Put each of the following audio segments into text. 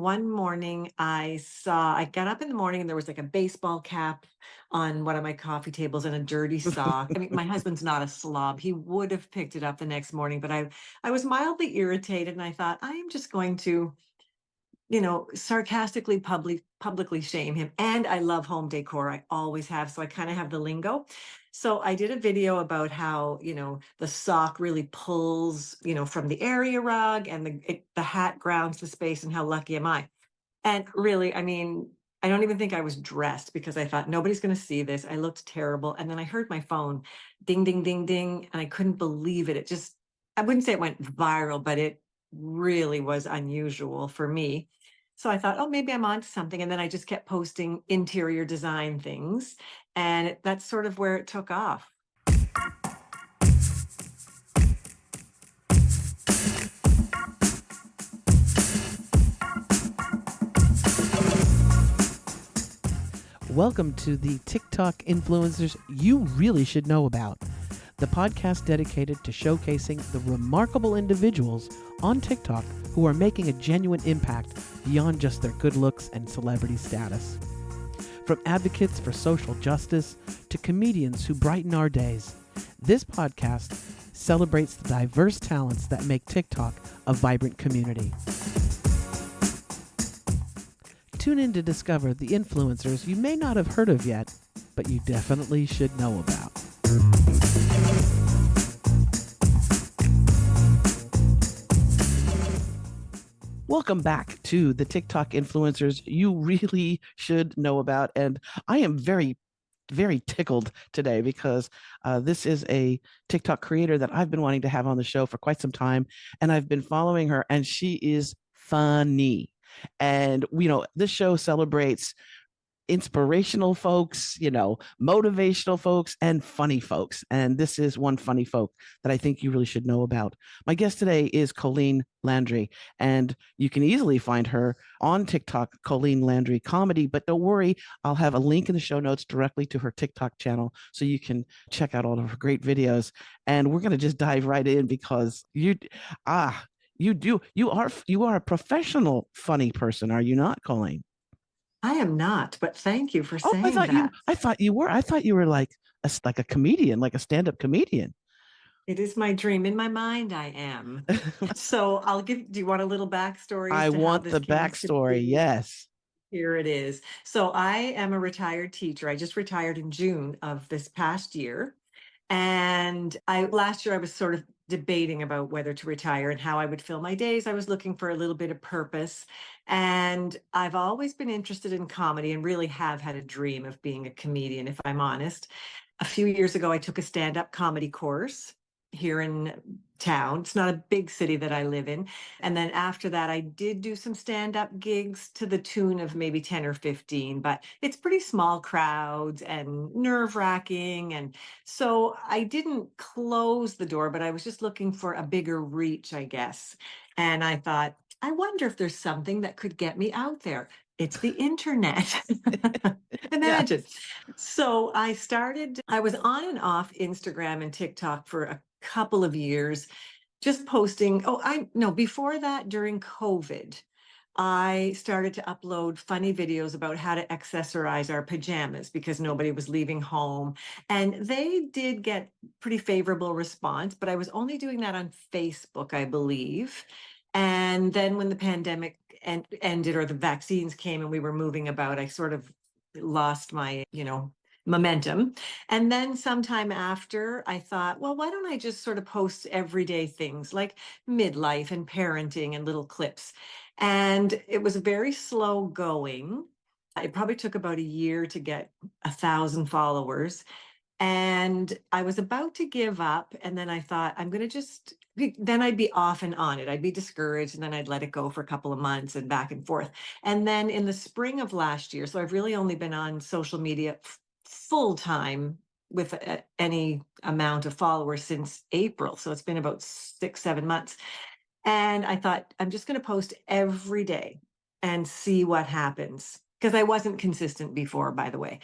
one morning I got up in the morning and there was like a baseball cap on one of my coffee tables and a dirty sock. I mean, my husband's not a slob. He would have picked it up the next morning, but I was mildly irritated and I thought, I am just going to sarcastically publicly shame him. And I love home decor. I always have. So I kind of have the lingo. So I did a video about how, the sock really pulls, from the area rug and the hat grounds the space and how lucky am I? And really, I mean, I don't even think I was dressed because I thought nobody's going to see this. I looked terrible. And then I heard my phone ding, ding, ding, ding. And I couldn't believe it. I wouldn't say it went viral, but it really was unusual for me. So I thought, oh, maybe I'm onto something. And then I just kept posting interior design things. And that's sort of where it took off. Welcome to the TikTok Influencers You Really Should Know About, the podcast dedicated to showcasing the remarkable individuals on TikTok who are making a genuine impact beyond just their good looks and celebrity status. From advocates for social justice to comedians who brighten our days, this podcast celebrates the diverse talents that make TikTok a vibrant community. Tune in to discover the influencers you may not have heard of yet, but you definitely should know about. Welcome back to the TikTok Influencers You Really Should Know About. And I am very, very tickled today because this is a TikTok creator that I've been wanting to have on the show for quite some time. And I've been following her and she is funny. And, this show celebrates inspirational folks, motivational folks and funny folks. And this is one funny folk that I think you really should know about. My guest today is Colleen Landry, and you can easily find her on TikTok, Colleen Landry Comedy. But don't worry, I'll have a link in the show notes directly to her TikTok channel so you can check out all of her great videos. And we're going to just dive right in because you are a professional funny person, are you not, Colleen? I am not, but thank you for Oh, saying that. I thought you were. I thought you were like a comedian, like a stand-up comedian. It is my dream. In my mind, I am. So do you want a little backstory as I to how want this the came to backstory. be? Yes. Here it is. So I am a retired teacher. I just retired in June of this past year. And last year I was sort of debating about whether to retire and how I would fill my days. I was looking for a little bit of purpose. And I've always been interested in comedy and really have had a dream of being a comedian, if I'm honest. A few years ago, I took a stand-up comedy course here in town. It's not a big city that I live in. And then after that, I did do some stand-up gigs to the tune of maybe 10 or 15, but it's pretty small crowds and nerve-wracking. And so I didn't close the door, but I was just looking for a bigger reach, I guess. And I thought, I wonder if there's something that could get me out there. It's the internet. Yeah. Imagine. So I was on and off Instagram and TikTok for a couple of years, just posting. Before that, during COVID, I started to upload funny videos about how to accessorize our pajamas because nobody was leaving home. And they did get pretty favorable response, but I was only doing that on Facebook, I believe. And then when the pandemic ended or the vaccines came and we were moving about, I sort of lost my, momentum. And then sometime after, I thought, well, why don't I just sort of post everyday things like midlife and parenting and little clips? And it was very slow going. It probably took about a year to get 1,000 followers. And I was about to give up. And then I thought, then I'd be off and on it. I'd be discouraged and then I'd let it go for a couple of months and back and forth. And then in the spring of last year, so I've really only been on social media full time with any amount of followers since April. So it's been about 6, 7 months. And I thought, I'm just going to post every day and see what happens. Because I wasn't consistent before, by the way.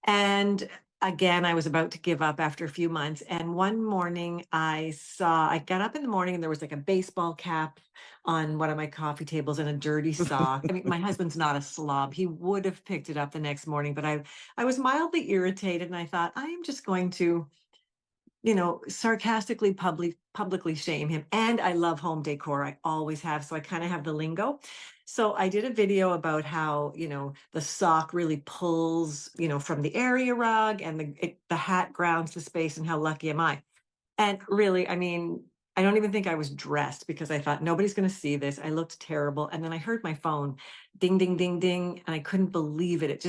And again, I was about to give up after a few months. And one morning I got up in the morning and there was like a baseball cap on one of my coffee tables and a dirty sock. I mean, my husband's not a slob. He would have picked it up the next morning, but I was mildly irritated and I thought, I am just going to, sarcastically publicly shame him. And I love home decor. I always have. So I kind of have the lingo. So I did a video about how, the sock really pulls, from the area rug and the hat grounds the space and how lucky am I. And really, I mean, I don't even think I was dressed because I thought nobody's going to see this. I looked terrible. And then I heard my phone ding, ding, ding, ding. And I couldn't believe it.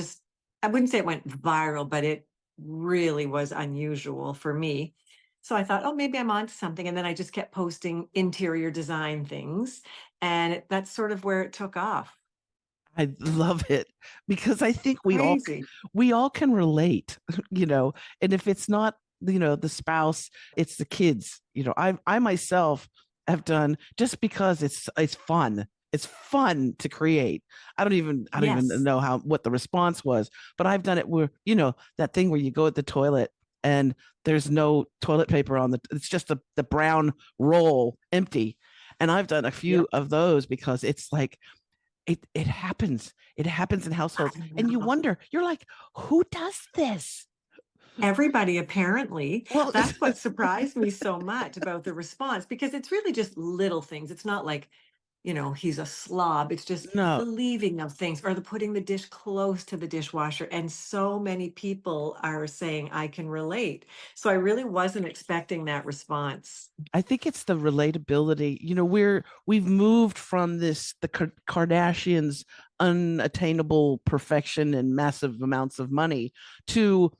I wouldn't say it went viral, but it really was unusual for me. So I thought, oh, maybe I'm onto something. And then I just kept posting interior design things. And that's sort of where it took off. I love it because I think Crazy. we all can relate, and if it's not, the spouse, it's the kids. I myself have done just because it's fun. It's fun to create. I don't even Yes. know what the response was, but I've done it where, that thing where you go at the toilet and there's no toilet paper it's just the brown roll empty. And I've done a Yep. few of those because it's like it happens. It happens in households. I And you know. wonder, you're like, who does this? Everybody apparently. Well, That's what surprised me so much about the response because it's really just little things. It's not like, he's a slob. It's just no, the leaving of things or the putting the dish close to the dishwasher. And so many people are saying, I can relate. So I really wasn't expecting that response. I think it's the relatability. We've moved from the Kardashians' unattainable perfection and massive amounts of money to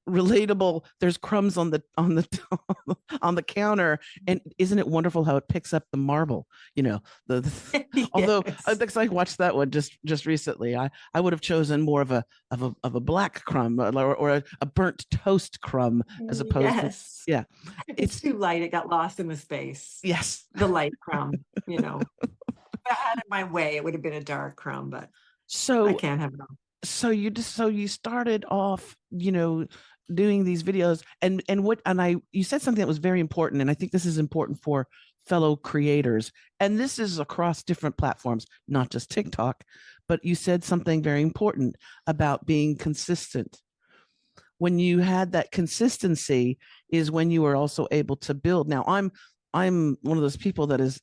relatable. There's crumbs on the counter, and isn't it wonderful how it picks up the marble? Although Yes. because I watched that one just recently, I would have chosen more of a black crumb or a burnt toast crumb as opposed to, Yes. yeah, It's it's too light. It got lost in the space. yes. The light crumb. If I had it my way, it would have been a dark crumb, but I So can't have it all. so you started off, doing these videos, and you said something that was very important, and I think this is important for fellow creators, and this is across different platforms, not just TikTok, but you said something very important about being consistent. When you had that consistency is when you were also able to build. Now I'm one of those people that is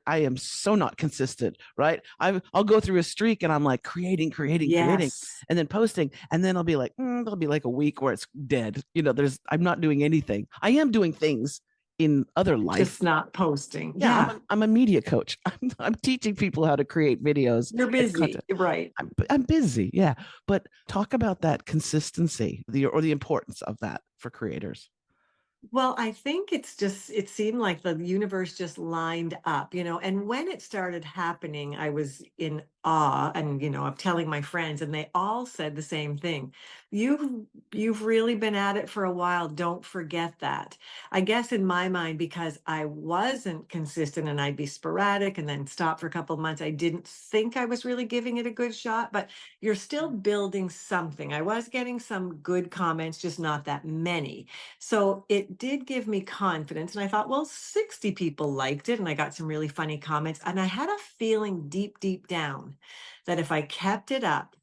I am so not consistent, right? I'll go through a streak and I'm like creating, Yes. and then posting, and then I'll be like, there'll be like a week where it's dead. I'm not doing anything. I am doing things in other life. Just not posting. Yeah, Yeah. I'm a media coach. I'm teaching people how to create videos You're and busy. content. Right. I'm busy, yeah. But talk about that consistency, the importance of that for creators. Well, I think it seemed like the universe just lined up, and when it started happening, I was in awe and, of telling my friends, and they all said the same thing. You've really been at it for a while. Don't forget that. I guess in my mind, because I wasn't consistent and I'd be sporadic and then stop for a couple of months, I didn't think I was really giving it a good shot, but you're still building something. I was getting some good comments, just not that many. So it did give me confidence. And I thought, well, 60 people liked it. And I got some really funny comments. And I had a feeling deep, deep down that if I kept it up,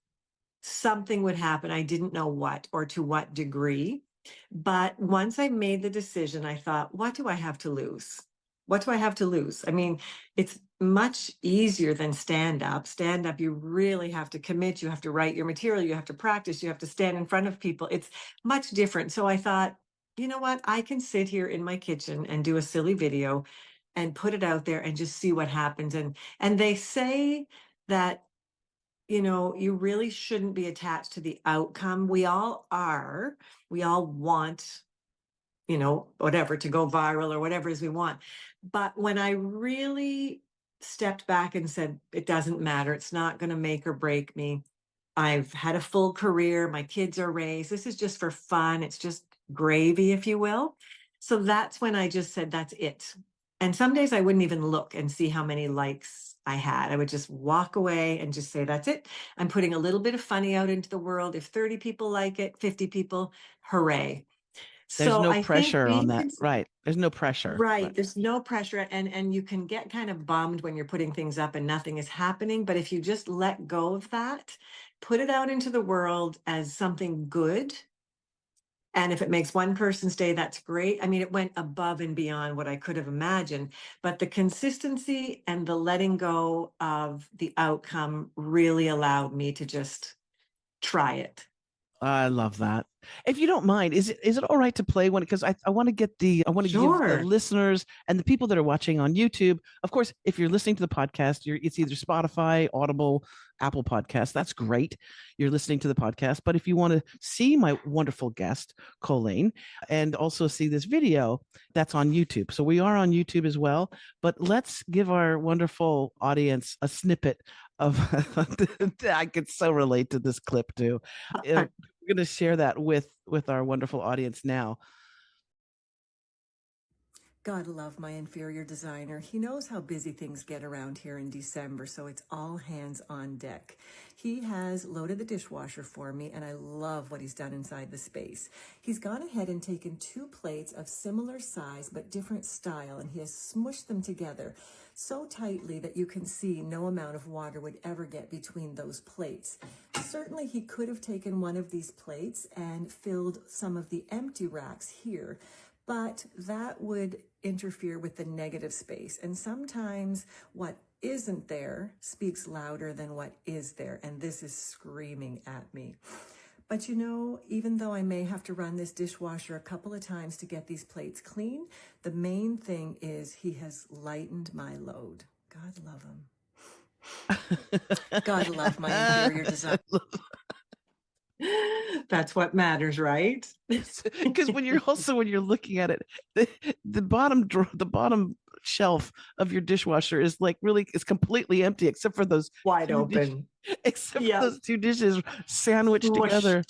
something would happen. I didn't know what or to what degree. But once I made the decision, I thought, what do I have to lose? What do I have to lose? I mean, it's much easier than stand up. Stand up, you really have to commit. You have to write your material. You have to practice. You have to stand in front of people. It's much different. So I thought, you know what? I can sit here in my kitchen and do a silly video and put it out there and just see what happens. And they say that, you really shouldn't be attached to the outcome. We all are. We all want, whatever, to go viral or whatever it is we want. But when I really stepped back and said, it doesn't matter, it's not going to make or break me. I've had a full career. My kids are raised. This is just for fun. It's just gravy, if you will. So that's when I just said, that's it. And some days I wouldn't even look and see how many likes I had. I would just walk away and just say, that's it. I'm putting a little bit of funny out into the world. If 30 people like it, 50 people, hooray. There's So no I think pressure on being that. Right. There's no pressure. right, there's no pressure, and you can get kind of bummed when you're putting things up and nothing is happening. But if you just let go of that, put it out into the world as something good, and if it makes one person's day, that's great. I mean, it went above and beyond what I could have imagined, but the consistency and the letting go of the outcome really allowed me to just try it. I love that. If you don't mind, is it all right to play one? Because I want to give the Sure. listeners and the people that are watching on YouTube. Of course, if you're listening to the podcast, it's either Spotify, Audible, Apple Podcast. That's great. You're listening to the podcast. But if you want to see my wonderful guest, Colleen, and also see this video, that's on YouTube. So we are on YouTube as well. But let's give our wonderful audience a snippet of I could so relate to this clip too. We're going to share that with our wonderful audience now. Gotta love my inferior designer. He knows how busy things get around here in December, so it's all hands on deck. He has loaded the dishwasher for me, and I love what he's done inside the space. He's gone ahead and taken 2 plates of similar size but different style, and he has smushed them together so tightly that you can see no amount of water would ever get between those plates. Certainly he could have taken one of these plates and filled some of the empty racks here, but that would interfere with the negative space. And sometimes what isn't there speaks louder than what is there. And this is screaming at me. But you know, even though I may have to run this dishwasher a couple of times to get these plates clean, the main thing is he has lightened my load. God love him. God love my inferior design. That's what matters, right? Because when you're looking at it, the bottom shelf of your dishwasher is completely empty except for those wide open. Except for those 2 dishes sandwiched together.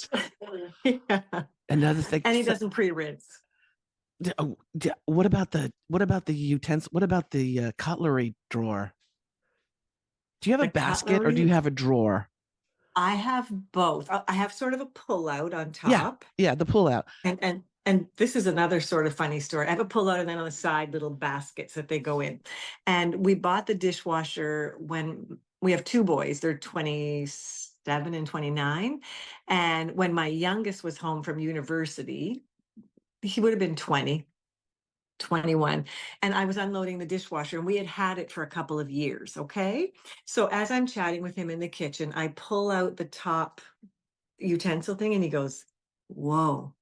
Yeah. Another thing, and he doesn't pre-rinse. What about the utensil? What about the cutlery drawer? Do you have a basket or do you have a drawer? I have both. I have sort of a pull-out on top. Yeah, the pull-out. And this is another sort of funny story. I have a pull-out and then on the side little baskets that they go in. And we bought the dishwasher when we have 2 boys. They're 27 and 29. And when my youngest was home from university, he would have been 20. 21, and I was unloading the dishwasher, and we had it for a couple of years. Okay. So as I'm chatting with him in the kitchen, I pull out the top utensil thing and he goes, whoa,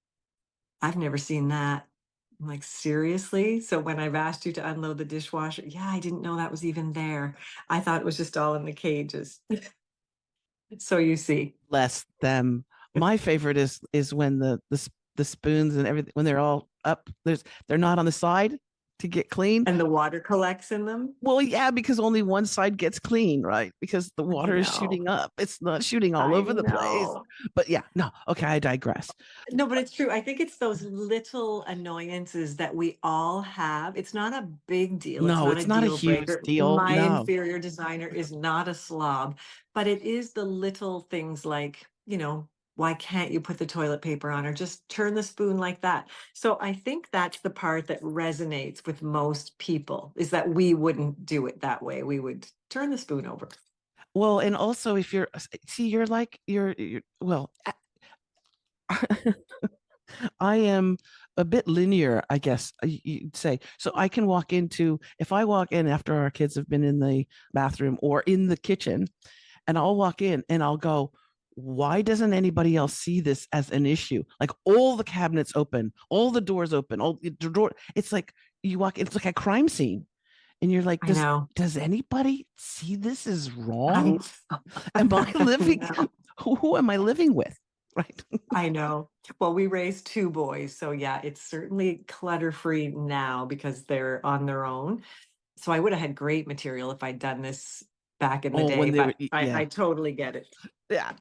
I've never seen that. I'm like, seriously? So when I've asked you to unload the dishwasher, yeah, I didn't know that was even there. I thought it was just all in the cages. So you see. Bless them. My favorite is when the spoons and everything, when they're all up, they're not on the side to get clean. And the water collects in them? Well, yeah, because only one side gets clean, right? Because the water is shooting up. It's not shooting all over the place. But yeah, no, okay, I digress. No, but it's true. I think it's those little annoyances that we all have. It's not a big deal. No, it's not a huge deal. My No. inferior designer is not a slob, but it is the little things like, why can't you put the toilet paper on or just turn the spoon like that? So I think that's the part that resonates with most people, is that we wouldn't do it that way. We would turn the spoon over. Well, and also if you're well, I am a bit linear, I guess you'd say. So if I walk in after our kids have been in the bathroom or in the kitchen, and I'll walk in and I'll go, why doesn't anybody else see this as an issue? Like all the cabinets open, all the doors open, all the door. It's like you walk, it's like a crime scene. And you're like, does anybody see this is wrong? Am I living? Who am I living with? Right. I know. Well, we raised 2 boys. So yeah, it's certainly clutter-free now because they're on their own. So I would have had great material if I'd done this back in the day, but I totally get it. Yeah.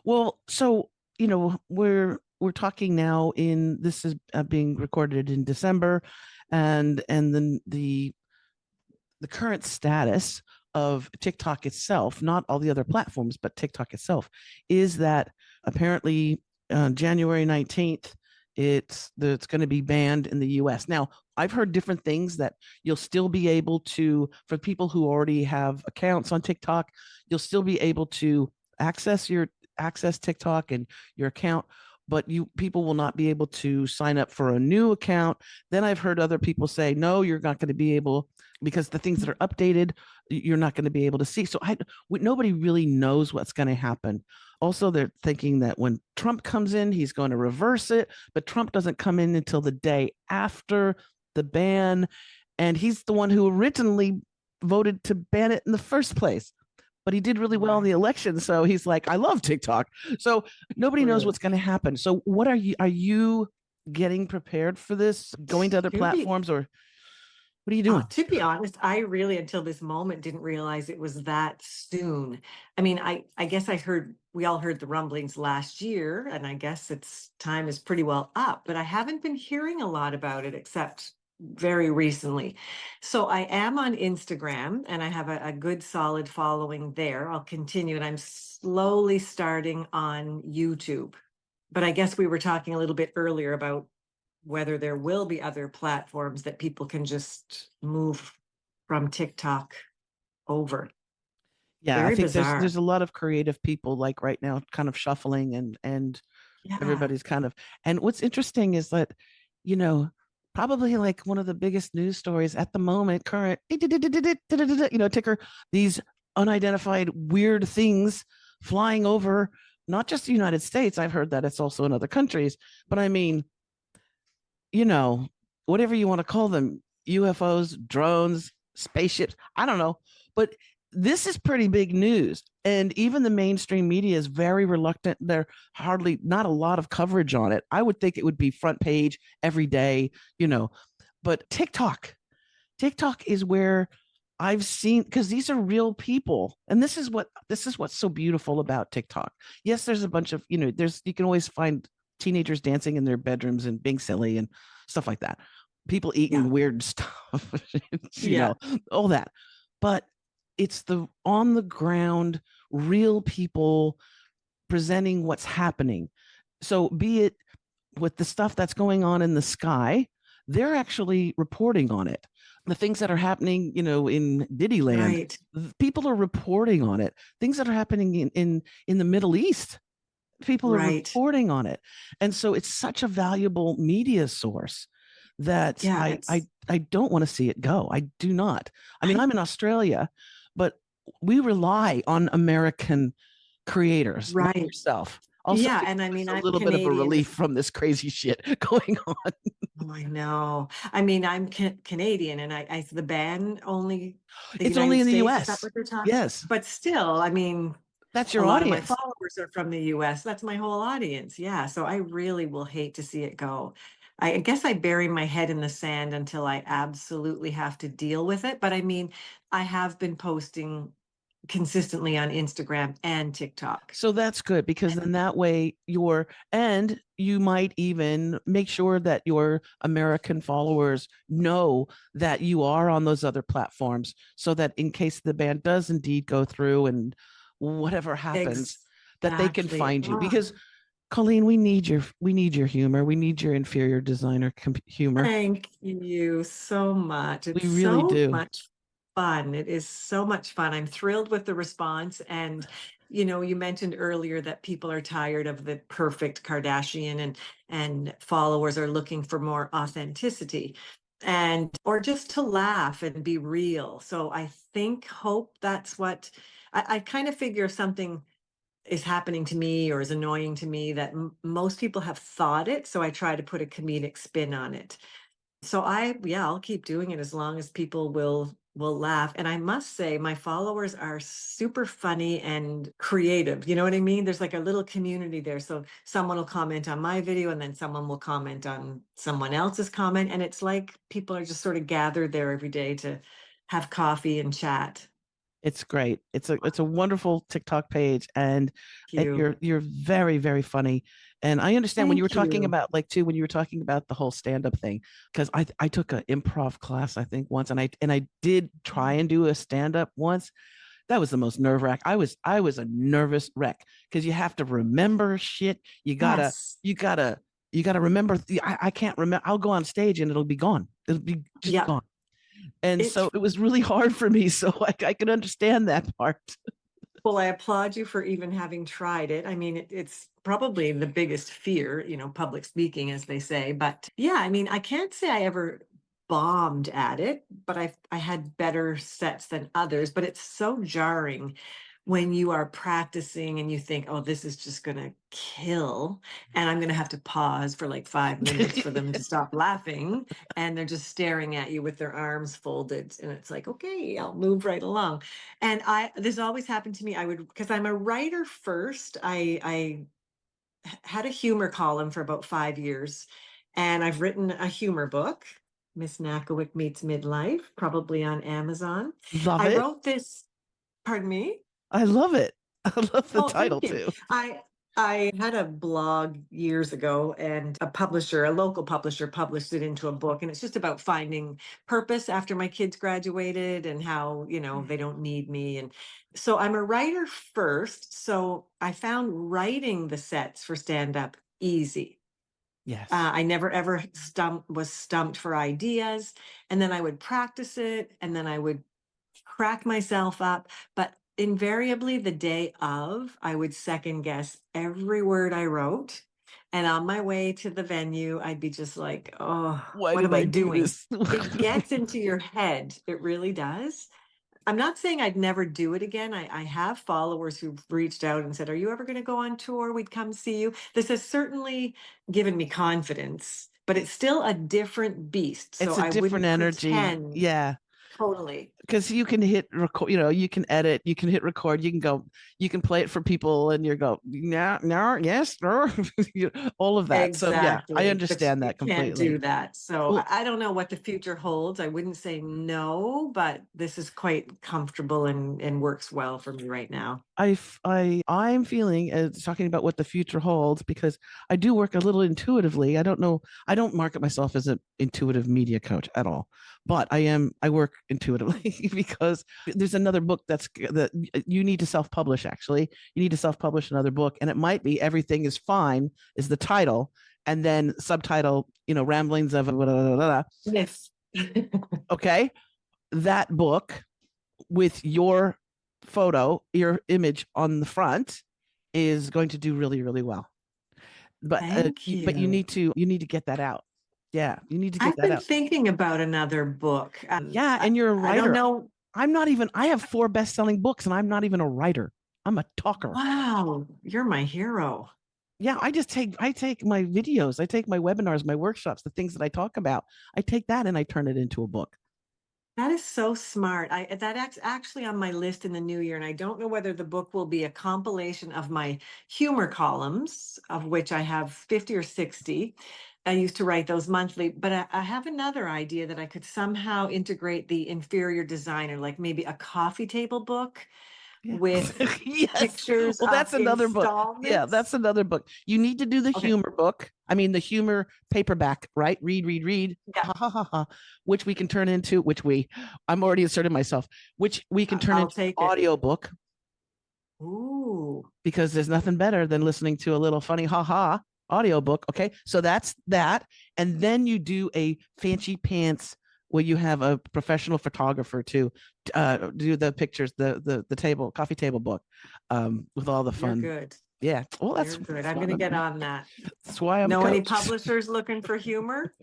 Well, so, we're talking now this is being recorded in December, and then the current status of TikTok itself, not all the other platforms, but TikTok itself, is that apparently January 19th, it's going to be banned in the US. Now, I've heard different things that you'll still be able to, for people who already have accounts on TikTok, you'll still be able to access TikTok and your account, but you people will not be able to sign up for a new account. Then I've heard other people say, no, you're not going to be able, because the things that are updated, you're not going to be able to see. So nobody really knows what's going to happen. Also, they're thinking that when Trump comes in, he's going to reverse it, but Trump doesn't come in until the day after the ban. And he's the one who originally voted to ban it in the first place. But he did really well in the election. So he's like, I love TikTok. So nobody knows what's going to happen. So what are you getting prepared for this? Going to other platforms, or what are you doing? To be honest, I really, until this moment, didn't realize it was that soon. I mean, I guess we all heard the rumblings last year, and I guess its time is pretty well up, but I haven't been hearing a lot about it except very recently. So I am on Instagram and I have a good solid following there. I'll continue, and I'm slowly starting on YouTube. But I guess we were talking a little bit earlier about whether there will be other platforms that people can just move from TikTok over. Yeah, I Very think bizarre. there's a lot of creative people like right now kind of shuffling, and Yeah. everybody's kind of, and what's interesting is that, you know, probably like one of the biggest news stories at the moment, current, ticker, these unidentified weird things flying over not just the United States. I've heard that it's also in other countries, but I mean, whatever you want to call them, UFOs, drones, spaceships, I don't know. But this is pretty big news. And even the mainstream media is very reluctant. There hardly not a lot of coverage on it. I would think it would be front page every day, but TikTok is where I've seen, because these are real people. And this is what's so beautiful about TikTok. Yes, there's a bunch of, you can always find teenagers dancing in their bedrooms and being silly and stuff like that. People eating weird stuff, all that. But it's the on the ground, real people presenting what's happening. So be it with the stuff that's going on in the sky, they're actually reporting on it. The things that are happening, in Diddyland, people are reporting on it. Things that are happening in the Middle East, people are reporting on it. And so it's such a valuable media source that I don't want to see it go. I do not. I mean, I'm in Australia, but we rely on American creators like yourself. Also, and I mean, a I'm little bit of a relief from this crazy shit going on. Oh, I know. I mean, I'm Canadian, and the ban only the it's only United in the States. US. Is that what they're talking? Yes. But still, I mean, that's a your lot of my audience. followers are from the US. That's my whole audience. Yeah. So I really will hate to see it go. I guess I bury my head in the sand until I absolutely have to deal with it. But I mean, I have been posting consistently on Instagram and TikTok. So that's good, because then that way you might even make sure that your American followers know that you are on those other platforms, so that in case the ban does indeed go through and whatever happens, that they can find you. Because Colleen, we need your humor. We need your inferior designer humor. Thank you so much. It's we really so do. much fun. It is so much fun. I'm thrilled with the response. And, you mentioned earlier that people are tired of the perfect Kardashian, and followers are looking for more authenticity, or just to laugh and be real. So I hope that's what I kind of figure. If something is happening to me or is annoying to me, that most people have thought it. So I try to put a comedic spin on it. So I'll keep doing it as long as people will laugh. And I must say, my followers are super funny and creative. You know what I mean? There's like a little community there. So someone will comment on my video, and then someone will comment on someone else's comment. And it's like people are just sort of gathered there every day to have coffee and chat. It's great. It's a wonderful TikTok page, and Thank you. you're very, very funny. And I understand when you were Thank talking you. about, like, too, when you were talking about the whole stand-up thing, because I took an improv class, I think, once, and I did try and do a stand-up once. That was the most nerve wrack. I was a nervous wreck because you have to remember shit. Yes. You gotta you gotta remember. I can't remember. I'll go on stage and it'll be gone. It'll be just Yeah. gone. And It's so it was really hard for me. So I can understand that part. Well, I applaud you for even having tried it. I mean, it's probably the biggest fear, public speaking, as they say. But yeah, I mean, I can't say I ever bombed at it, but I had better sets than others. But it's so jarring when you are practicing and you think, oh, this is just going to kill. And I'm going to have to pause for like 5 minutes for them to stop laughing. And they're just staring at you with their arms folded. And it's like, okay, I'll move right along. And this always happened to me. Because I'm a writer first. I had a humor column for about 5 years, and I've written a humor book, Miss Nakowick Meets Midlife, probably on Amazon. Love I it. wrote this, pardon me? I love it. I love the Oh, title thank you. too. I had a blog years ago, and a local publisher, published it into a book. And it's just about finding purpose after my kids graduated and how, they don't need me. And so I'm a writer first. So I found writing the sets for stand up easy. Yes. I never ever was stumped for ideas. And then I would practice it, and then I would crack myself up. But invariably, the day of, I would second guess every word I wrote. And on my way to the venue, I'd be just like, oh, Why what am did I I do doing? this? It gets into your head. It really does. I'm not saying I'd never do it again. I have followers who've reached out and said, are you ever going to go on tour? We'd come see you. This has certainly given me confidence, but it's still a different beast. So It's a I different wouldn't energy. pretend. Yeah. Totally. Because you can hit record, you can edit, you can hit record, you can play it for people, and you go, no, no, yes, no, all of that. So yeah, I Exactly. But understand you that can't do completely. that. So Well, I don't know what the future holds. I wouldn't say no, but this is quite comfortable and works well for me right now. I'm feeling, talking about what the future holds, because I do work a little intuitively. I don't know. I don't market myself as an intuitive media coach at all, but I work intuitively because there's another book that you need to self-publish. Actually, you need to self-publish another book, and it might be Everything is Fine is the title, and then subtitle, Ramblings of blah, blah, blah, blah. Yes. Okay, that book with your your image on the front is going to do really, really well. But Thank but you. you need to get that out. Yeah, you need to get I've that been out. thinking about another book. Yeah, and you're a I don't writer. know. I'm not even. I have 4 best-selling books, and I'm not even a writer. I'm a talker. Wow, you're my hero. Yeah, I take my videos, I take my webinars, my workshops, the things that I talk about. I take that and I turn it into a book. That is so smart. That's actually on my list in the new year, and I don't know whether the book will be a compilation of my humor columns, of which I have 50 or 60. I used to write those monthly, but I have another idea that I could somehow integrate the inferior designer, like maybe a coffee table book Yeah. with Yes. pictures Well, of that's another book. Yeah, installments. that's another book. You need to do the Okay. humor book. I mean, the humor paperback, right? Read, read, read. Yeah, Ha ha ha ha. Which we can turn into, I'm already inserted myself, which we can turn I'll into an take it. audio book, Ooh, because there's nothing better than listening to a little funny ha ha audio book. Okay. So that's that. And then you do a fancy pants where you have a professional photographer to do the pictures, the table, coffee table book, with all the you're fun. good. Yeah. Well, You're good. that's I'm why going to I'm, get on that. that's why I'm a Know any coach. publishers looking for humor?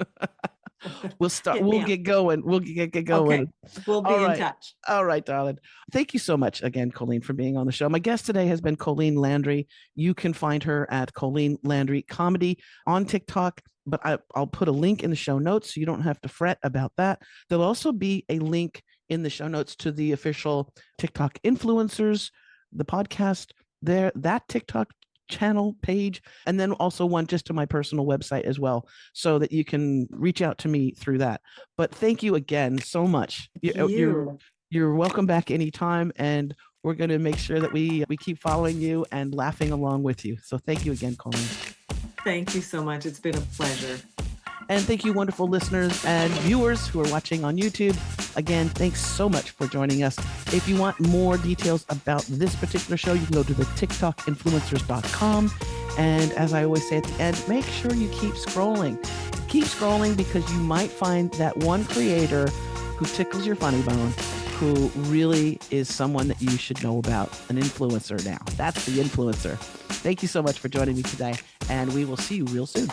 We'll start. Hit We'll me up. get going. We'll get Okay, going. we'll All be in right. touch. All right, darling. Thank you so much again, Colleen, for being on the show. My guest today has been Colleen Landry. You can find her at Colleen Landry Comedy on TikTok, but I'll put a link in the show notes so you don't have to fret about that. There'll also be a link in the show notes to the official TikTok influencers, the podcast there, that TikTok channel page, and then also one just to my personal website as well, so that you can reach out to me through that. But thank you again so much. You. You're welcome back anytime. And we're going to make sure that we keep following you and laughing along with you. So thank you again, Colleen. Thank you so much. It's been a pleasure. And thank you, wonderful listeners and viewers who are watching on YouTube. Again, thanks so much for joining us. If you want more details about this particular show, you can go to the TikTokinfluencers.com. And as I always say at the end, make sure you keep scrolling. Keep scrolling because you might find that one creator who tickles your funny bone, who really is someone that you should know about, an influencer now. That's the influencer. Thank you so much for joining me today, and we will see you real soon.